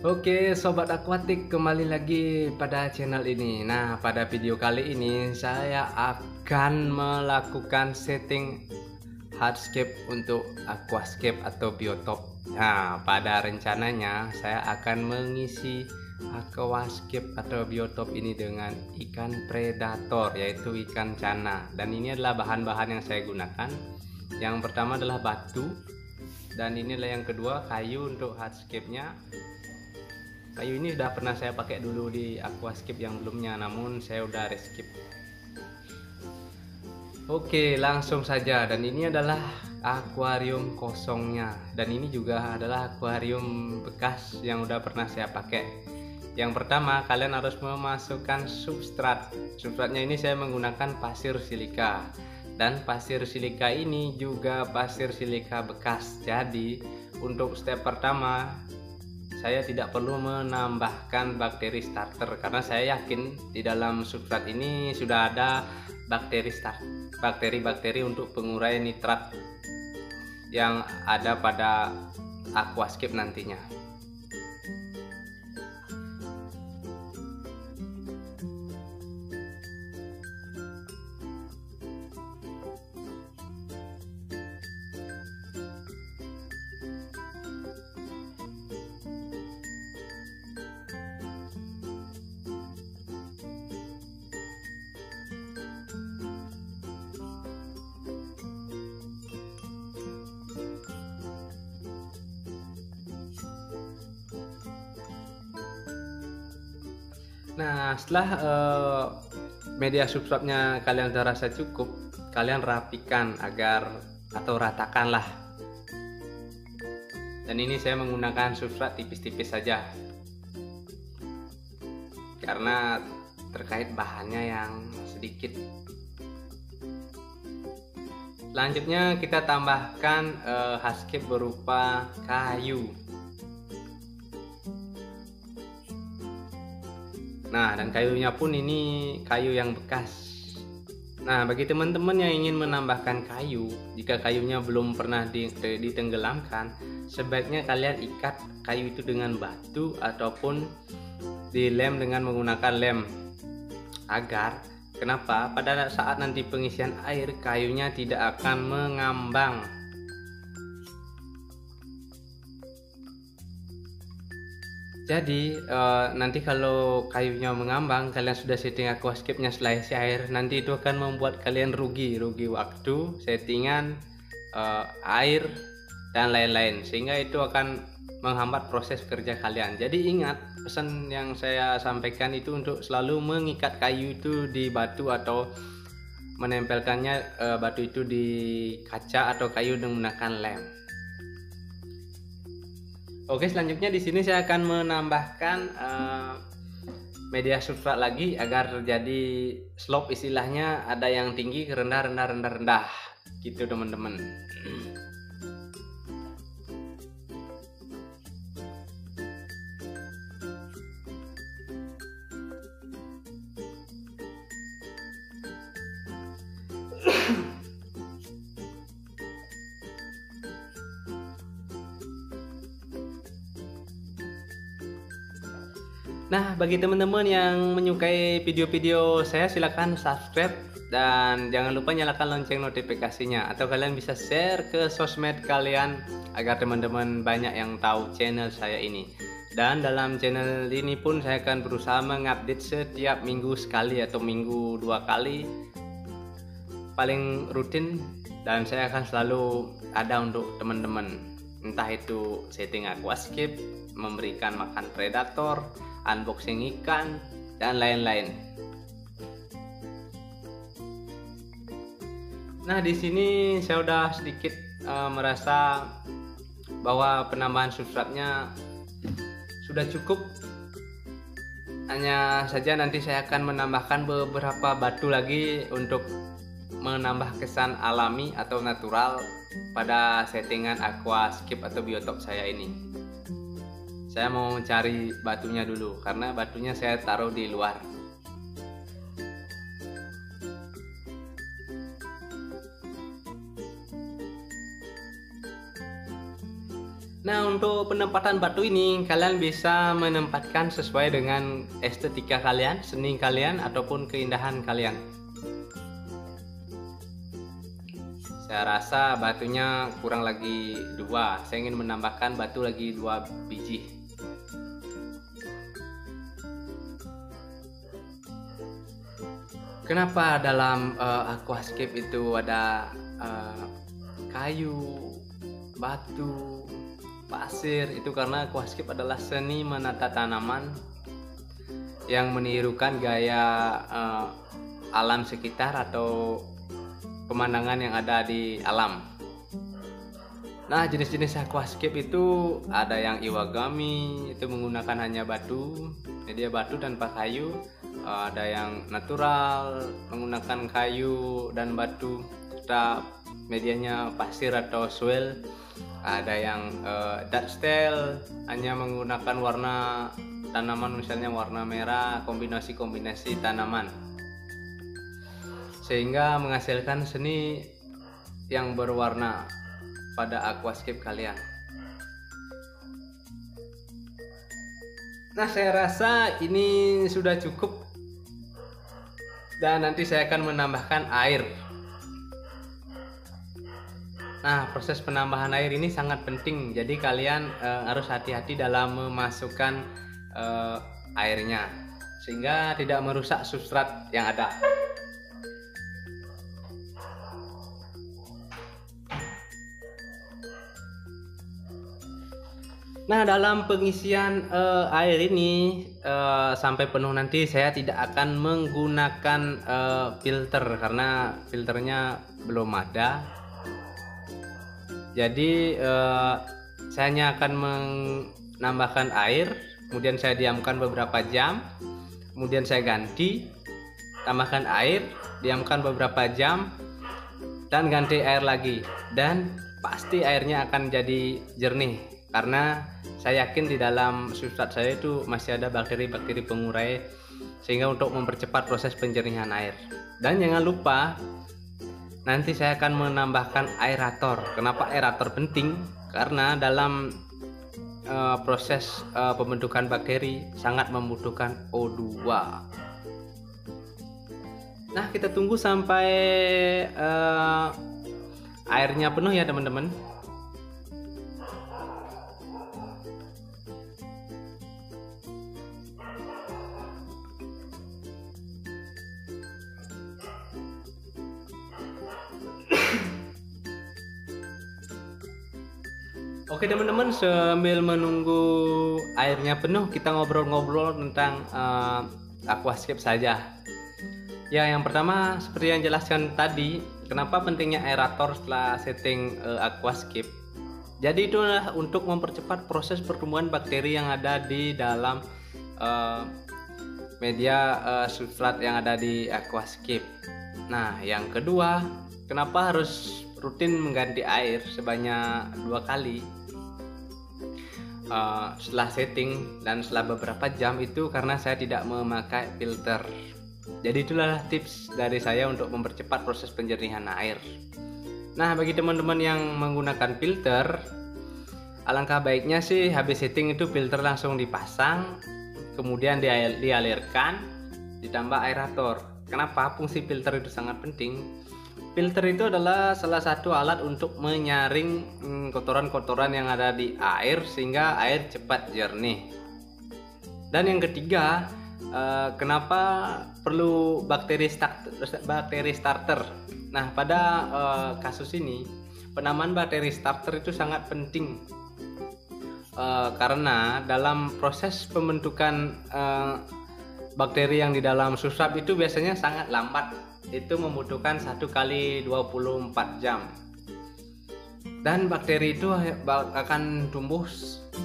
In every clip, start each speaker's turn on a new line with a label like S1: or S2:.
S1: Oke, sobat akuatik, kembali lagi pada channel ini. Nah, pada video kali ini saya akan melakukan setting hardscape untuk aquascape atau biotop. Nah, pada rencananya saya akan mengisi aquascape atau biotop ini dengan ikan predator, yaitu ikan cana. Dan ini adalah bahan-bahan yang saya gunakan. Yang pertama adalah batu, dan ini adalah yang kedua kayu untuk hardscape-nya. Kayu ini sudah pernah saya pakai dulu di aquascape yang belumnya, namun saya udah reskip. Oke, langsung saja. Dan ini adalah akuarium kosongnya, dan ini juga adalah akuarium bekas yang udah pernah saya pakai. Yang pertama, kalian harus memasukkan substrat. Substratnya ini saya menggunakan pasir silika, dan pasir silika ini juga pasir silika bekas. Jadi untuk step pertama saya tidak perlu menambahkan bakteri starter, karena saya yakin di dalam substrat ini sudah ada bakteri untuk pengurai nitrat yang ada pada aquascape nantinya. Nah, setelah media substratnya kalian sudah rasa cukup, kalian rapikan atau ratakanlah. Dan ini saya menggunakan substrat tipis-tipis saja, karena terkait bahannya yang sedikit. Selanjutnya kita tambahkan hardscape berupa kayu. Nah, dan kayunya pun ini kayu yang bekas. Nah, bagi teman-teman yang ingin menambahkan kayu, jika kayunya belum pernah ditenggelamkan, sebaiknya kalian ikat kayu itu dengan batu ataupun dilem dengan menggunakan lem. Kenapa? Pada saat nanti pengisian air, kayunya tidak akan mengambang. Jadi nanti kalau kayunya mengambang, kalian sudah setting aquascape-nya setelah isi air, nanti itu akan membuat kalian rugi waktu, settingan, air, dan lain-lain, sehingga itu akan menghambat proses kerja kalian. Jadi ingat, pesan yang saya sampaikan itu untuk selalu mengikat kayu itu di batu atau menempelkannya batu itu di kaca atau kayu dengan menggunakan lem. Oke, selanjutnya di sini saya akan menambahkan media substrat lagi agar terjadi slope, istilahnya ada yang tinggi, rendah gitu teman-teman. Nah, bagi teman-teman yang menyukai video-video saya, silahkan subscribe dan jangan lupa nyalakan lonceng notifikasinya, atau kalian bisa share ke sosmed kalian agar teman-teman banyak yang tahu channel saya ini. Dan dalam channel ini pun saya akan berusaha mengupdate setiap minggu sekali atau minggu 2 kali paling rutin, dan saya akan selalu ada untuk teman-teman, entah itu setting aquascape, memberikan makan predator, unboxing ikan, dan lain-lain. Nah, di sini saya udah sedikit merasa bahwa penambahan substratnya sudah cukup. Hanya saja nanti saya akan menambahkan beberapa batu lagi untuk menambah kesan alami atau natural pada settingan aquascape atau biotop saya ini. Saya mau cari batunya dulu, karena batunya saya taruh di luar. Nah, untuk penempatan batu ini kalian bisa menempatkan sesuai dengan estetika kalian, seni kalian, ataupun keindahan kalian. Saya rasa batunya kurang lagi 2. Saya ingin menambahkan batu lagi 2 biji. Kenapa dalam aquascape itu ada kayu, batu, pasir? Itu karena aquascape adalah seni menata tanaman yang menirukan gaya alam sekitar atau pemandangan yang ada di alam. Nah, jenis-jenis aquascape itu ada yang iwagami, itu menggunakan hanya batu, media batu tanpa kayu. Ada yang natural menggunakan kayu dan batu serta medianya pasir atau soil. Ada yang Dutch style, hanya menggunakan warna tanaman, misalnya warna merah, kombinasi-kombinasi tanaman, sehingga menghasilkan seni yang berwarna pada aquascape kalian. Nah, saya rasa ini sudah cukup, dan nanti saya akan menambahkan air. Nah, proses penambahan air ini sangat penting, jadi kalian harus hati-hati dalam memasukkan airnya sehingga tidak merusak substrat yang ada. Nah, dalam pengisian air ini sampai penuh nanti saya tidak akan menggunakan filter karena filternya belum ada. Jadi saya hanya akan menambahkan air, kemudian saya diamkan beberapa jam, kemudian saya ganti, tambahkan air, diamkan beberapa jam, dan ganti air lagi. Dan pasti airnya akan jadi jernih, karena saya yakin di dalam substrat saya itu masih ada bakteri-bakteri pengurai, sehingga untuk mempercepat proses penjernihan air. Dan jangan lupa nanti saya akan menambahkan aerator. Kenapa aerator penting? Karena dalam proses pembentukan bakteri sangat membutuhkan O2. Nah, kita tunggu sampai airnya penuh ya teman-teman. Oke teman-teman, sambil menunggu airnya penuh, kita ngobrol-ngobrol tentang aquascape saja. Ya, yang pertama seperti yang jelaskan tadi, kenapa pentingnya aerator setelah setting aquascape. Jadi itu adalah untuk mempercepat proses pertumbuhan bakteri yang ada di dalam media substrat yang ada di aquascape. Nah, yang kedua, kenapa harus rutin mengganti air sebanyak 2 kali setelah setting dan setelah beberapa jam? Itu karena saya tidak memakai filter. Jadi itulah tips dari saya untuk mempercepat proses penjernihan air. Nah, bagi teman-teman yang menggunakan filter, alangkah baiknya sih habis setting itu filter langsung dipasang, kemudian dialirkan, ditambah aerator. Kenapa? Fungsi filter itu sangat penting. Filter itu adalah salah satu alat untuk menyaring kotoran-kotoran yang ada di air sehingga air cepat jernih. Dan yang ketiga, kenapa perlu bakteri starter? Nah, pada kasus ini penambahan bakteri starter itu sangat penting karena dalam proses pembentukan bakteri yang di dalam substrat itu biasanya sangat lambat. Itu membutuhkan 1 kali 24 jam, dan bakteri itu akan tumbuh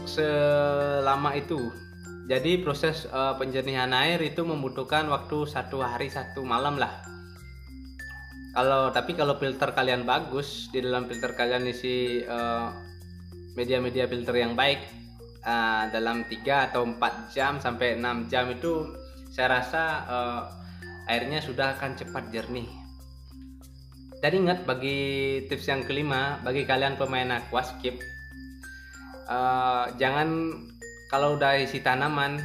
S1: selama itu. Jadi proses penjernihan air itu membutuhkan waktu 1 hari 1 malam lah. Tapi kalau filter kalian bagus, di dalam filter kalian isi media-media filter yang baik, dalam 3 atau 4 jam sampai 6 jam itu saya rasa airnya sudah akan cepat jernih. Dan ingat, bagi tips yang kelima, bagi kalian pemain aquascape, Jangan kalau udah isi tanaman,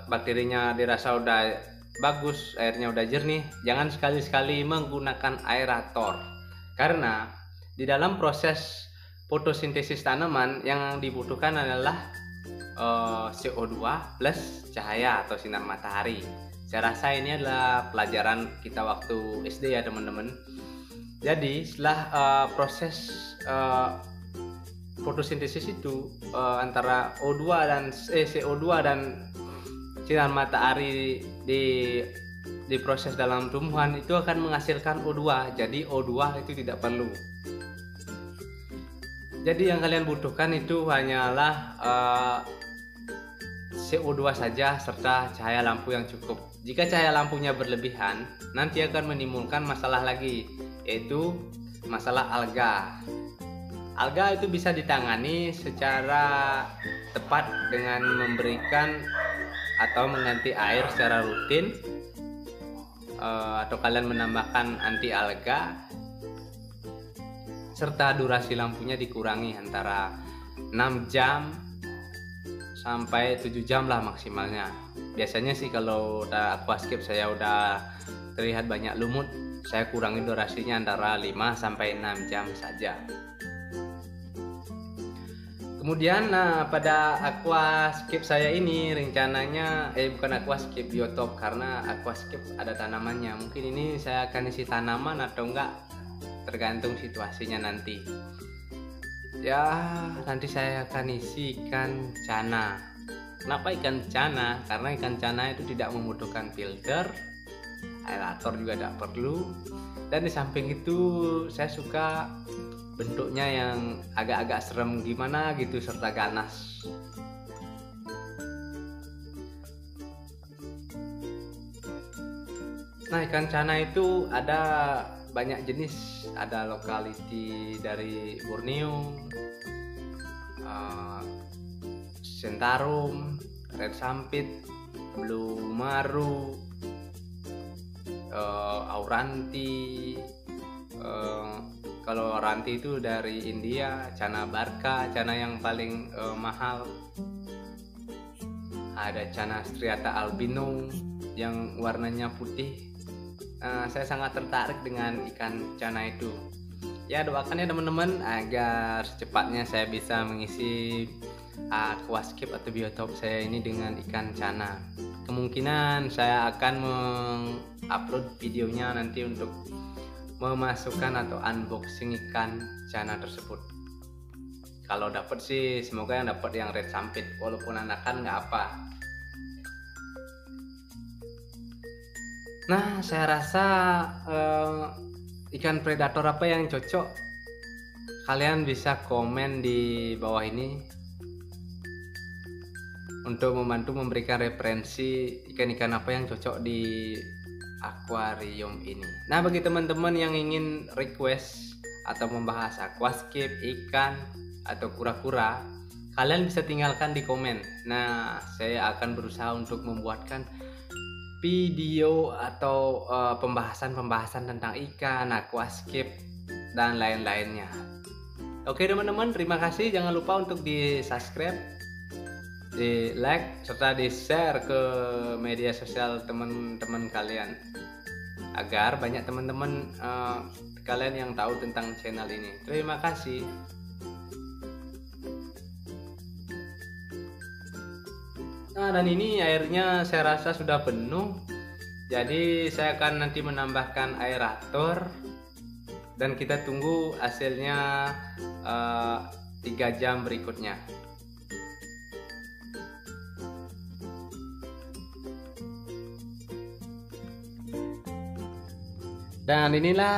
S1: bakterinya dirasa udah bagus, airnya udah jernih, jangan sekali-sekali menggunakan aerator, karena di dalam proses fotosintesis tanaman yang dibutuhkan adalah CO2 plus cahaya atau sinar matahari. Saya rasa ini adalah pelajaran kita waktu SD ya teman-teman. Jadi setelah proses fotosintesis itu antara CO2 dan sinar matahari diproses dalam tumbuhan itu akan menghasilkan O2. Jadi O2 itu tidak perlu. Jadi yang kalian butuhkan itu hanyalah CO2 saja serta cahaya lampu yang cukup. Jika cahaya lampunya berlebihan, nanti akan menimbulkan masalah lagi, yaitu masalah alga. Alga itu bisa ditangani secara tepat dengan memberikan atau mengganti air secara rutin, atau kalian menambahkan anti alga, serta durasi lampunya dikurangi antara 6 jam sampai 7 jam lah maksimalnya. Biasanya sih kalau udah aquascape saya udah terlihat banyak lumut, saya kurangi durasinya antara 5 sampai 6 jam saja. Kemudian pada aquascape saya ini rencananya bukan aquascape, biotop, karena aquascape ada tanamannya. Mungkin ini saya akan isi tanaman atau enggak, tergantung situasinya nanti. Ya, nanti saya akan isi ikan cana. Kenapa ikan cana? Karena ikan cana itu tidak membutuhkan filter, aerator juga tidak perlu. Dan di samping itu saya suka bentuknya yang agak-agak serem gimana gitu, serta ganas. Nah, ikan cana itu ada banyak jenis, ada lokality dari Borneo, Sentarum, Red Sampit, Blue Maru, Auranti. Kalau Auranti itu dari India, Cana Barca, cana yang paling mahal. Ada Cana striata albino yang warnanya putih. Saya sangat tertarik dengan ikan cana itu. Ya, doakan ya teman-teman agar secepatnya saya bisa mengisi aquascape atau biotop saya ini dengan ikan cana. Kemungkinan saya akan mengupload videonya nanti untuk memasukkan atau unboxing ikan cana tersebut. Kalau dapat sih semoga yang dapat yang red sampit, walaupun anakan nggak apa. Nah, saya rasa ikan predator apa yang cocok, kalian bisa komen di bawah ini untuk membantu memberikan referensi ikan-ikan apa yang cocok di akuarium ini. Nah, bagi teman-teman yang ingin request atau membahas aquascape, ikan, atau kura-kura, kalian bisa tinggalkan di komen. Nah, saya akan berusaha untuk membuatkan video atau pembahasan-pembahasan tentang ikan, aquascape, dan lain-lainnya. Oke teman-teman, terima kasih. Jangan lupa untuk di subscribe, di like, serta di share ke media sosial teman-teman kalian, agar banyak teman-teman kalian yang tahu tentang channel ini. Terima kasih. Nah, dan ini airnya saya rasa sudah penuh, jadi saya akan nanti menambahkan aerator dan kita tunggu hasilnya 3 jam berikutnya. Dan inilah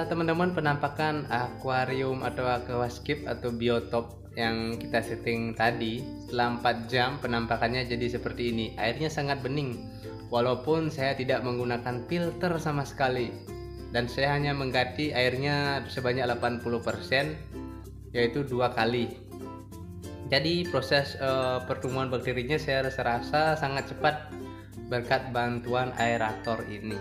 S1: teman-teman penampakan akuarium atau aquascape atau biotop yang kita setting tadi. Setelah 4 jam penampakannya jadi seperti ini. Airnya sangat bening, walaupun saya tidak menggunakan filter sama sekali, dan saya hanya mengganti airnya sebanyak 80%, yaitu 2 kali. Jadi proses pertumbuhan bakterinya saya rasa sangat cepat berkat bantuan aerator ini.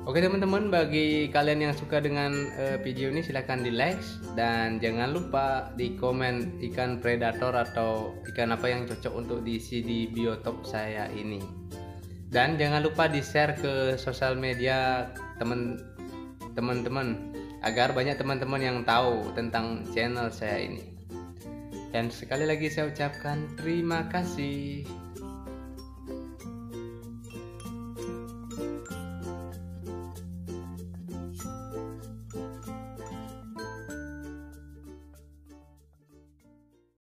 S1: Oke teman-teman, bagi kalian yang suka dengan video ini silahkan di like dan jangan lupa di komen ikan predator atau ikan apa yang cocok untuk diisi di biotop saya ini. Dan jangan lupa di share ke sosial media teman-teman agar banyak teman-teman yang tahu tentang channel saya ini. Dan sekali lagi saya ucapkan terima kasih.